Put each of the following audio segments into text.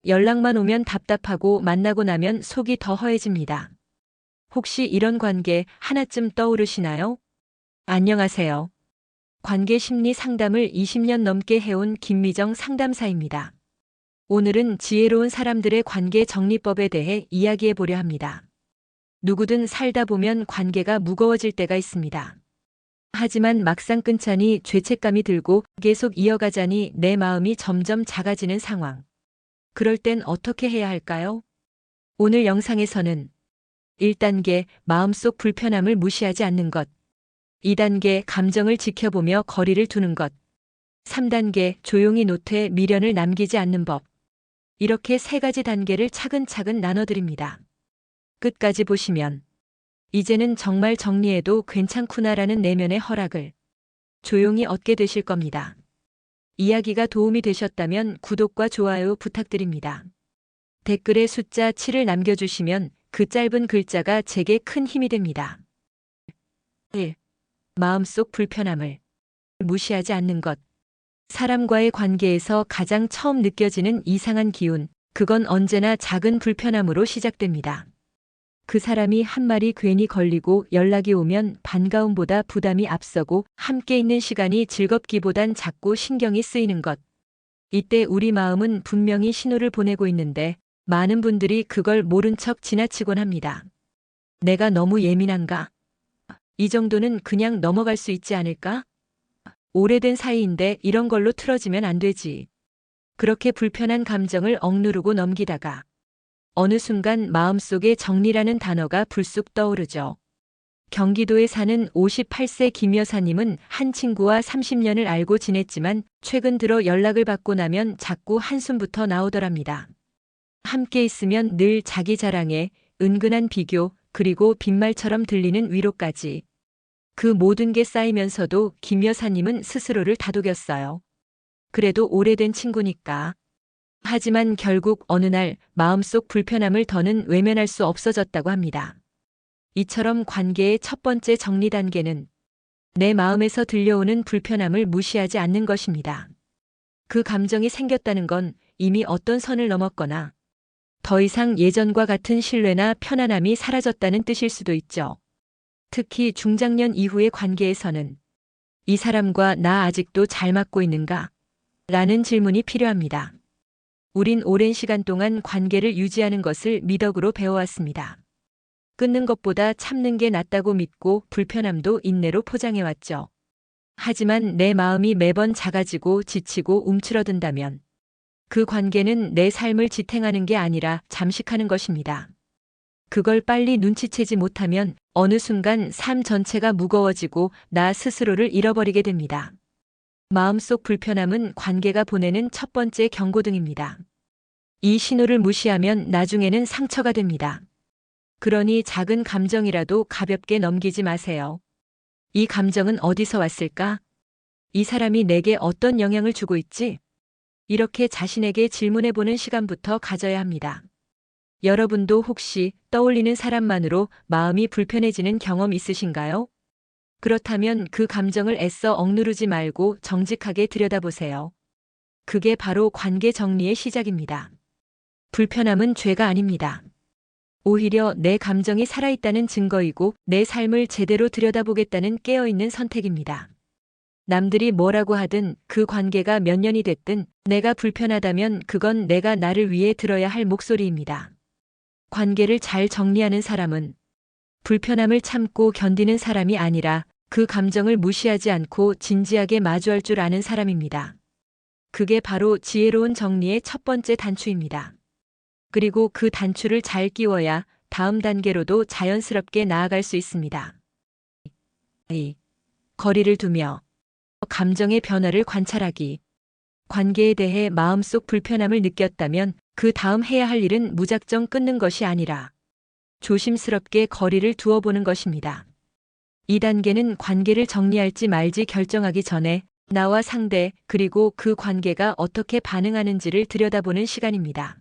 연락만 오면 답답하고 만나고 나면 속이 더 허해집니다. 혹시 이런 관계 하나쯤 떠오르시나요? 안녕하세요. 관계 심리 상담을 20년 넘게 해온 김미정 상담사입니다. 오늘은 지혜로운 사람들의 관계 정리법에 대해 이야기해 보려 합니다. 누구든 살다 보면 관계가 무거워질 때가 있습니다. 하지만 막상 끊자니 죄책감이 들고 계속 이어가자니 내 마음이 점점 작아지는 상황. 그럴 땐 어떻게 해야 할까요? 오늘 영상에서는 1단계 마음속 불편함을 무시하지 않는 것, 2단계 감정을 지켜보며 거리를 두는 것, 3단계 조용히 노트에 미련을 남기지 않는 법. 이렇게 3가지 단계를 차근차근 나눠드립니다. 끝까지 보시면 이제는 정말 정리해도 괜찮구나라는 내면의 허락을 조용히 얻게 되실 겁니다. 이야기가 도움이 되셨다면 구독과 좋아요 부탁드립니다. 댓글에 숫자 7을 남겨주시면 그 짧은 글자가 제게 큰 힘이 됩니다. 1. 마음속 불편함을 무시하지 않는 것. 사람과의 관계에서 가장 처음 느껴지는 이상한 기운, 그건 언제나 작은 불편함으로 시작됩니다. 그 사람이 한 말이 괜히 걸리고 연락이 오면 반가움보다 부담이 앞서고 함께 있는 시간이 즐겁기보단 자꾸 신경이 쓰이는 것. 이때 우리 마음은 분명히 신호를 보내고 있는데 많은 분들이 그걸 모른 척 지나치곤 합니다. 내가 너무 예민한가? 이 정도는 그냥 넘어갈 수 있지 않을까? 오래된 사이인데 이런 걸로 틀어지면 안 되지. 그렇게 불편한 감정을 억누르고 넘기다가 어느 순간 마음속에 정리라는 단어가 불쑥 떠오르죠. 경기도에 사는 58세 김 여사님은 한 친구와 30년을 알고 지냈지만 최근 들어 연락을 받고 나면 자꾸 한숨부터 나오더랍니다. 함께 있으면 늘 자기 자랑에 은근한 비교, 그리고 빈말처럼 들리는 위로까지. 그 모든 게 쌓이면서도 김 여사님은 스스로를 다독였어요. 그래도 오래된 친구니까. 하지만 결국 어느 날 마음속 불편함을 더는 외면할 수 없어졌다고 합니다. 이처럼 관계의 첫 번째 정리 단계는 내 마음에서 들려오는 불편함을 무시하지 않는 것입니다. 그 감정이 생겼다는 건 이미 어떤 선을 넘었거나 더 이상 예전과 같은 신뢰나 편안함이 사라졌다는 뜻일 수도 있죠. 특히 중장년 이후의 관계에서는 이 사람과 나 아직도 잘 맞고 있는가? 라는 질문이 필요합니다. 우린 오랜 시간 동안 관계를 유지하는 것을 미덕으로 배워왔습니다. 끊는 것보다 참는 게 낫다고 믿고 불편함도 인내로 포장해왔죠. 하지만 내 마음이 매번 작아지고 지치고 움츠러든다면 그 관계는 내 삶을 지탱하는 게 아니라 잠식하는 것입니다. 그걸 빨리 눈치채지 못하면 어느 순간 삶 전체가 무거워지고 나 스스로를 잃어버리게 됩니다. 마음속 불편함은 관계가 보내는 첫 번째 경고등입니다. 이 신호를 무시하면 나중에는 상처가 됩니다. 그러니 작은 감정이라도 가볍게 넘기지 마세요. 이 감정은 어디서 왔을까? 이 사람이 내게 어떤 영향을 주고 있지? 이렇게 자신에게 질문해보는 시간부터 가져야 합니다. 여러분도 혹시 떠올리는 사람만으로 마음이 불편해지는 경험 있으신가요? 그렇다면 그 감정을 애써 억누르지 말고 정직하게 들여다보세요. 그게 바로 관계 정리의 시작입니다. 불편함은 죄가 아닙니다. 오히려 내 감정이 살아있다는 증거이고 내 삶을 제대로 들여다보겠다는 깨어있는 선택입니다. 남들이 뭐라고 하든 그 관계가 몇 년이 됐든 내가 불편하다면 그건 내가 나를 위해 들어야 할 목소리입니다. 관계를 잘 정리하는 사람은 불편함을 참고 견디는 사람이 아니라 그 감정을 무시하지 않고 진지하게 마주할 줄 아는 사람입니다. 그게 바로 지혜로운 정리의 첫 번째 단추입니다. 그리고 그 단추를 잘 끼워야 다음 단계로도 자연스럽게 나아갈 수 있습니다. 2. 거리를 두며 감정의 변화를 관찰하기. 관계에 대해 마음속 불편함을 느꼈다면 그 다음 해야 할 일은 무작정 끊는 것이 아니라 조심스럽게 거리를 두어보는 것입니다. 이 단계는 관계를 정리할지 말지 결정하기 전에 나와 상대 그리고 그 관계가 어떻게 반응하는지를 들여다보는 시간입니다.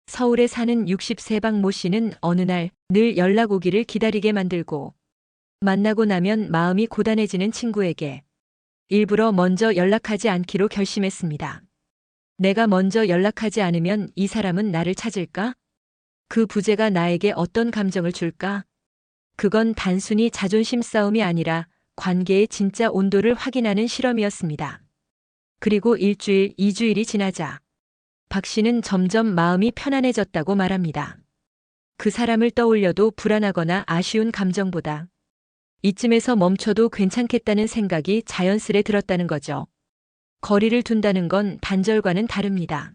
서울에 사는 60세 박모 씨는 어느 날 늘 연락 오기를 기다리게 만들고 만나고 나면 마음이 고단해지는 친구에게 일부러 먼저 연락하지 않기로 결심했습니다. 내가 먼저 연락하지 않으면 이 사람은 나를 찾을까? 그 부재가 나에게 어떤 감정을 줄까? 그건 단순히 자존심 싸움이 아니라 관계의 진짜 온도를 확인하는 실험이었습니다. 그리고 일주일, 2주일이 지나자 박 씨는 점점 마음이 편안해졌다고 말합니다. 그 사람을 떠올려도 불안하거나 아쉬운 감정보다 이쯤에서 멈춰도 괜찮겠다는 생각이 자연스레 들었다는 거죠. 거리를 둔다는 건 단절과는 다릅니다.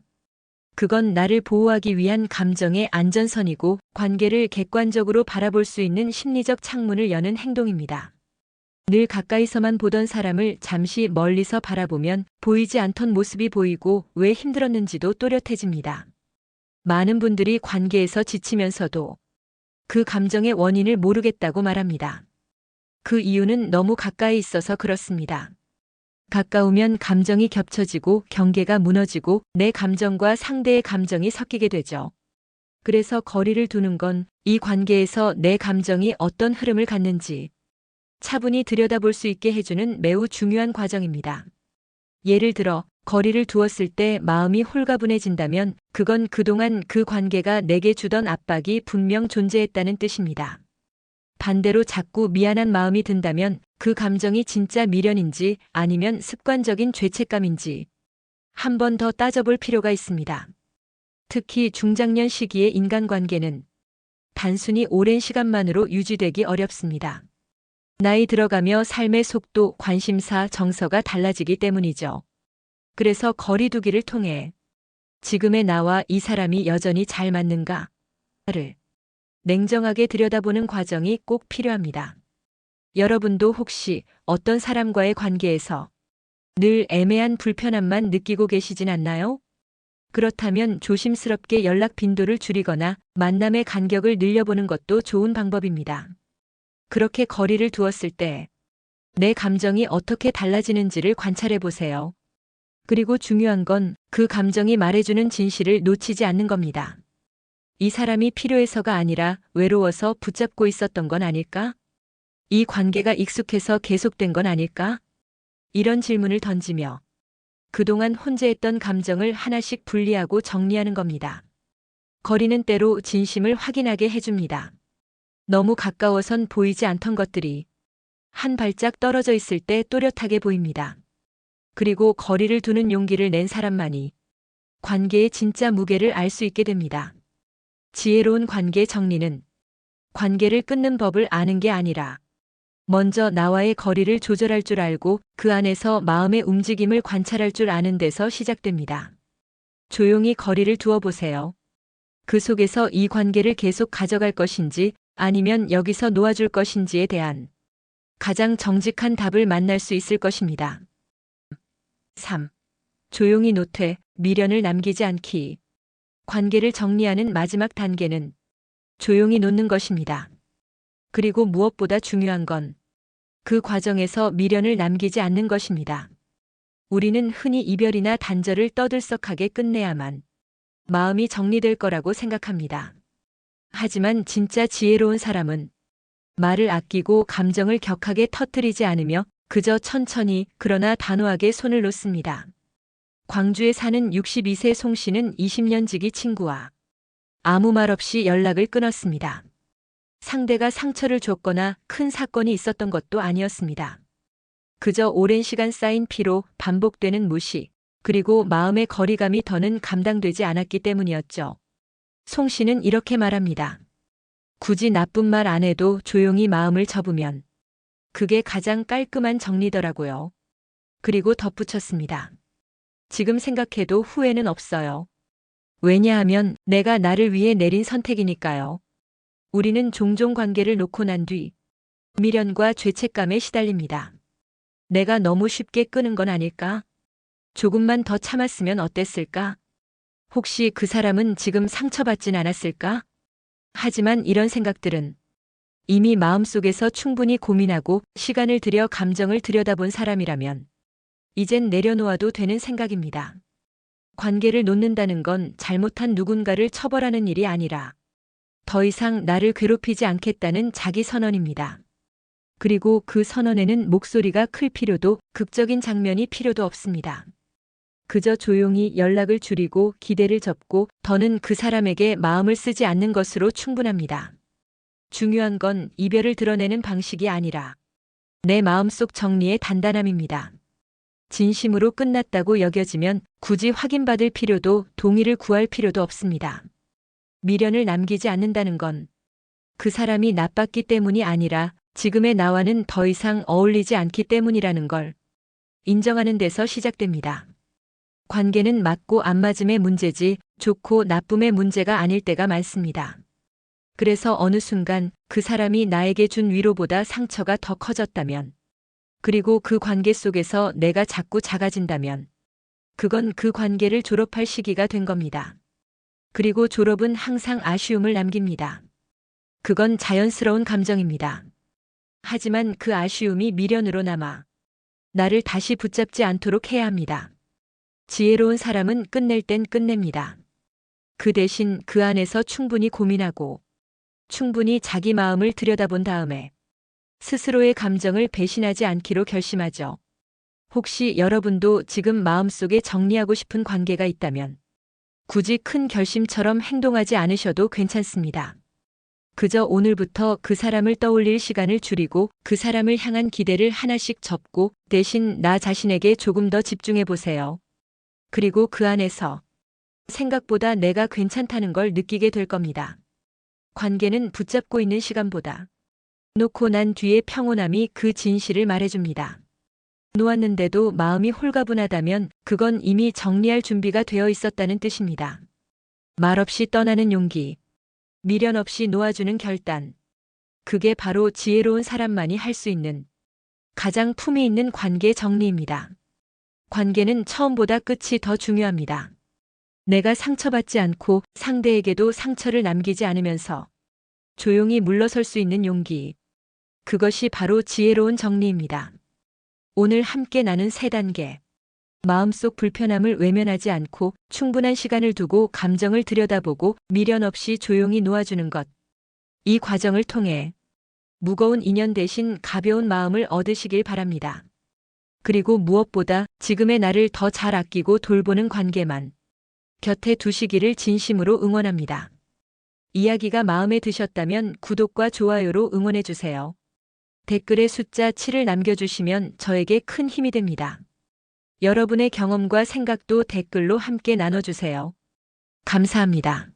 그건 나를 보호하기 위한 감정의 안전선이고 관계를 객관적으로 바라볼 수 있는 심리적 창문을 여는 행동입니다. 늘 가까이서만 보던 사람을 잠시 멀리서 바라보면 보이지 않던 모습이 보이고 왜 힘들었는지도 또렷해집니다. 많은 분들이 관계에서 지치면서도 그 감정의 원인을 모르겠다고 말합니다. 그 이유는 너무 가까이 있어서 그렇습니다. 가까우면 감정이 겹쳐지고 경계가 무너지고 내 감정과 상대의 감정이 섞이게 되죠. 그래서 거리를 두는 건 이 관계에서 내 감정이 어떤 흐름을 갖는지 차분히 들여다볼 수 있게 해주는 매우 중요한 과정입니다. 예를 들어 거리를 두었을 때 마음이 홀가분해진다면 그건 그동안 그 관계가 내게 주던 압박이 분명 존재했다는 뜻입니다. 반대로 자꾸 미안한 마음이 든다면 그 감정이 진짜 미련인지 아니면 습관적인 죄책감인지 한 번 더 따져볼 필요가 있습니다. 특히 중장년 시기의 인간관계는 단순히 오랜 시간만으로 유지되기 어렵습니다. 나이 들어가며 삶의 속도, 관심사, 정서가 달라지기 때문이죠. 그래서 거리두기를 통해 지금의 나와 이 사람이 여전히 잘 맞는가를 냉정하게 들여다보는 과정이 꼭 필요합니다. 여러분도 혹시 어떤 사람과의 관계에서 늘 애매한 불편함만 느끼고 계시진 않나요? 그렇다면 조심스럽게 연락 빈도를 줄이거나 만남의 간격을 늘려보는 것도 좋은 방법입니다. 그렇게 거리를 두었을 때 내 감정이 어떻게 달라지는지를 관찰해 보세요. 그리고 중요한 건 그 감정이 말해주는 진실을 놓치지 않는 겁니다. 이 사람이 필요해서가 아니라 외로워서 붙잡고 있었던 건 아닐까? 이 관계가 익숙해서 계속된 건 아닐까? 이런 질문을 던지며 그동안 혼재했던 감정을 하나씩 분리하고 정리하는 겁니다. 거리는 때로 진심을 확인하게 해줍니다. 너무 가까워선 보이지 않던 것들이 한 발짝 떨어져 있을 때 또렷하게 보입니다. 그리고 거리를 두는 용기를 낸 사람만이 관계의 진짜 무게를 알 수 있게 됩니다. 지혜로운 관계 정리는 관계를 끊는 법을 아는 게 아니라 먼저 나와의 거리를 조절할 줄 알고 그 안에서 마음의 움직임을 관찰할 줄 아는 데서 시작됩니다. 조용히 거리를 두어 보세요. 그 속에서 이 관계를 계속 가져갈 것인지 아니면 여기서 놓아줄 것인지에 대한 가장 정직한 답을 만날 수 있을 것입니다. 3. 조용히 놓되 미련을 남기지 않기. 관계를 정리하는 마지막 단계는 조용히 놓는 것입니다. 그리고 무엇보다 중요한 건 그 과정에서 미련을 남기지 않는 것입니다. 우리는 흔히 이별이나 단절을 떠들썩하게 끝내야만 마음이 정리될 거라고 생각합니다. 하지만 진짜 지혜로운 사람은 말을 아끼고 감정을 격하게 터뜨리지 않으며 그저 천천히 그러나 단호하게 손을 놓습니다. 광주에 사는 62세 송 씨는 20년 지기 친구와 아무 말 없이 연락을 끊었습니다. 상대가 상처를 줬거나 큰 사건이 있었던 것도 아니었습니다. 그저 오랜 시간 쌓인 피로, 반복되는 무시, 그리고 마음의 거리감이 더는 감당되지 않았기 때문이었죠. 송 씨는 이렇게 말합니다. 굳이 나쁜 말 안 해도 조용히 마음을 접으면 그게 가장 깔끔한 정리더라고요. 그리고 덧붙였습니다. 지금 생각해도 후회는 없어요. 왜냐하면 내가 나를 위해 내린 선택이니까요. 우리는 종종 관계를 놓고 난 뒤 미련과 죄책감에 시달립니다. 내가 너무 쉽게 끄는 건 아닐까? 조금만 더 참았으면 어땠을까? 혹시 그 사람은 지금 상처받진 않았을까? 하지만 이런 생각들은 이미 마음속에서 충분히 고민하고 시간을 들여 감정을 들여다본 사람이라면 이젠 내려놓아도 되는 생각입니다. 관계를 놓는다는 건 잘못한 누군가를 처벌하는 일이 아니라 더 이상 나를 괴롭히지 않겠다는 자기 선언입니다. 그리고 그 선언에는 목소리가 클 필요도 극적인 장면이 필요도 없습니다. 그저 조용히 연락을 줄이고 기대를 접고 더는 그 사람에게 마음을 쓰지 않는 것으로 충분합니다. 중요한 건 이별을 드러내는 방식이 아니라 내 마음속 정리의 단단함입니다. 진심으로 끝났다고 여겨지면 굳이 확인받을 필요도 동의를 구할 필요도 없습니다. 미련을 남기지 않는다는 건 그 사람이 나빴기 때문이 아니라 지금의 나와는 더 이상 어울리지 않기 때문이라는 걸 인정하는 데서 시작됩니다. 관계는 맞고 안 맞음의 문제지 좋고 나쁨의 문제가 아닐 때가 많습니다. 그래서 어느 순간 그 사람이 나에게 준 위로보다 상처가 더 커졌다면, 그리고 그 관계 속에서 내가 자꾸 작아진다면, 그건 그 관계를 졸업할 시기가 된 겁니다. 그리고 졸업은 항상 아쉬움을 남깁니다. 그건 자연스러운 감정입니다. 하지만 그 아쉬움이 미련으로 남아 나를 다시 붙잡지 않도록 해야 합니다. 지혜로운 사람은 끝낼 땐 끝냅니다. 그 대신 그 안에서 충분히 고민하고 충분히 자기 마음을 들여다본 다음에 스스로의 감정을 배신하지 않기로 결심하죠. 혹시 여러분도 지금 마음속에 정리하고 싶은 관계가 있다면 굳이 큰 결심처럼 행동하지 않으셔도 괜찮습니다. 그저 오늘부터 그 사람을 떠올릴 시간을 줄이고 그 사람을 향한 기대를 하나씩 접고 대신 나 자신에게 조금 더 집중해 보세요. 그리고 그 안에서 생각보다 내가 괜찮다는 걸 느끼게 될 겁니다. 관계는 붙잡고 있는 시간보다 놓고 난 뒤의 평온함이 그 진실을 말해줍니다. 놓았는데도 마음이 홀가분하다면 그건 이미 정리할 준비가 되어 있었다는 뜻입니다. 말없이 떠나는 용기, 미련 없이 놓아주는 결단. 그게 바로 지혜로운 사람만이 할 수 있는 가장 품위 있는 관계 정리입니다. 관계는 처음보다 끝이 더 중요합니다. 내가 상처받지 않고 상대에게도 상처를 남기지 않으면서 조용히 물러설 수 있는 용기. 그것이 바로 지혜로운 정리입니다. 오늘 함께 나눈 3단계. 마음속 불편함을 외면하지 않고 충분한 시간을 두고 감정을 들여다보고 미련 없이 조용히 놓아주는 것. 이 과정을 통해 무거운 인연 대신 가벼운 마음을 얻으시길 바랍니다. 그리고 무엇보다 지금의 나를 더 잘 아끼고 돌보는 관계만 곁에 두시기를 진심으로 응원합니다. 이야기가 마음에 드셨다면 구독과 좋아요로 응원해주세요. 댓글에 숫자 7을 남겨주시면 저에게 큰 힘이 됩니다. 여러분의 경험과 생각도 댓글로 함께 나눠주세요. 감사합니다.